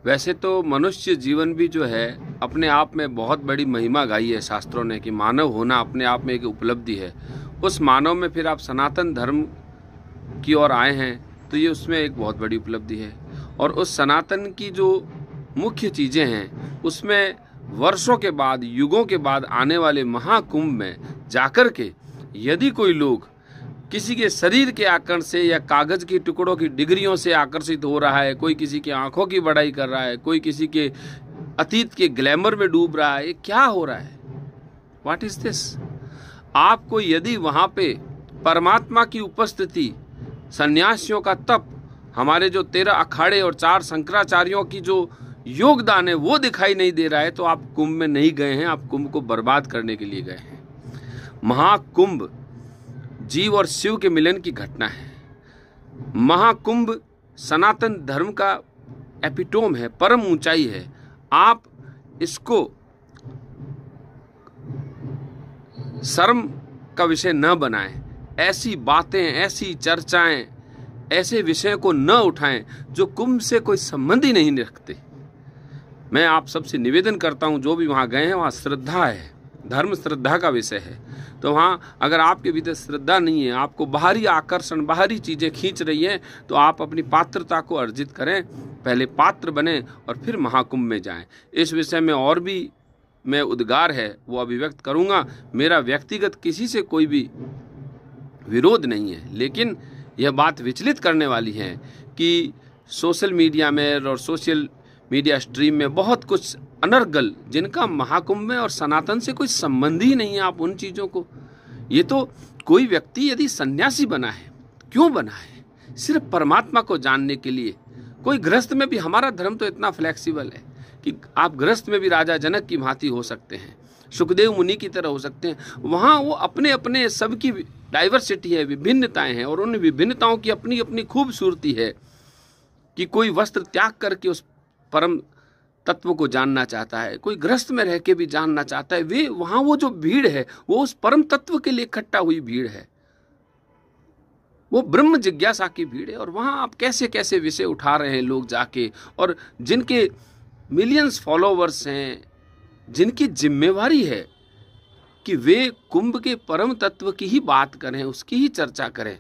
वैसे तो मनुष्य जीवन भी जो है अपने आप में बहुत बड़ी महिमा गाई है शास्त्रों ने कि मानव होना अपने आप में एक उपलब्धि है। उस मानव में फिर आप सनातन धर्म की ओर आए हैं तो ये उसमें एक बहुत बड़ी उपलब्धि है। और उस सनातन की जो मुख्य चीज़ें हैं उसमें वर्षों के बाद, युगों के बाद आने वाले महाकुंभ में जाकर के यदि कोई लोग किसी के शरीर के आकर्षण से या कागज के टुकड़ों की डिग्रियों से आकर्षित हो रहा है, कोई किसी की आंखों की बड़ाई कर रहा है, कोई किसी के अतीत के ग्लैमर में डूब रहा है, ये क्या हो रहा है? What is this? आपको यदि वहां पे परमात्मा की उपस्थिति, सन्यासियों का तप, हमारे जो 13 अखाड़े और 4 शंकराचार्यों की जो योगदान है वो दिखाई नहीं दे रहा है तो आप कुंभ में नहीं गए हैं, आप कुंभ को बर्बाद करने के लिए गए हैं। महाकुंभ जीव और शिव के मिलन की घटना है। महाकुंभ सनातन धर्म का एपिटोम है, परम ऊंचाई है। आप इसको शर्म का विषय न बनाएं, ऐसी बातें, ऐसी चर्चाएं, ऐसे विषय को न उठाएं जो कुंभ से कोई संबंध ही नहीं रखते। मैं आप सबसे निवेदन करता हूं, जो भी वहां गए हैं वहां श्रद्धा है, धर्म श्रद्धा का विषय है। तो वहाँ अगर आपके भीतर श्रद्धा नहीं है, आपको बाहरी आकर्षण, बाहरी चीज़ें खींच रही हैं, तो आप अपनी पात्रता को अर्जित करें, पहले पात्र बने और फिर महाकुंभ में जाएं। इस विषय में और भी मैं उद्गार है वो अभिव्यक्त करूँगा। मेरा व्यक्तिगत किसी से कोई भी विरोध नहीं है, लेकिन यह बात विचलित करने वाली है कि सोशल मीडिया में और सोशल मीडिया स्ट्रीम में बहुत कुछ अनर्गल, जिनका महाकुंभ में और सनातन से कोई संबंध ही नहीं है, आप उन चीज़ों को, ये तो कोई व्यक्ति यदि सन्यासी बना है, क्यों बना है? सिर्फ परमात्मा को जानने के लिए। कोई गृहस्थ में भी, हमारा धर्म तो इतना फ्लेक्सिबल है कि आप गृहस्थ में भी राजा जनक की भांति हो सकते हैं, सुखदेव मुनि की तरह हो सकते हैं। वहाँ वो अपने अपने सबकी डाइवर्सिटी है, विभिन्नताएं हैं, और उन विभिन्नताओं की अपनी अपनी खूबसूरती है कि कोई वस्त्र त्याग करके उस परम तत्व को जानना चाहता है, कोई गृहस्थ में रह के भी जानना चाहता है। वे वहां वो जो भीड़ है वो उस परम तत्व के लिए इकट्ठा हुई भीड़ है, वो ब्रह्म जिज्ञासा की भीड़ है। और वहां आप कैसे कैसे विषय उठा रहे हैं लोग जाके, और जिनके मिलियंस फॉलोवर्स हैं, जिनकी जिम्मेवारी है कि वे कुंभ के परम तत्व की ही बात करें, उसकी ही चर्चा करें।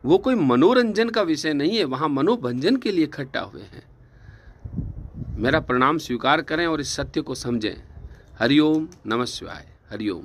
वो कोई मनोरंजन का विषय नहीं है, वहां मनोभंजन के लिए इकट्ठा हुए हैं। मेरा प्रणाम स्वीकार करें और इस सत्य को समझें। हरिओम नमः शिवाय। हरिओम।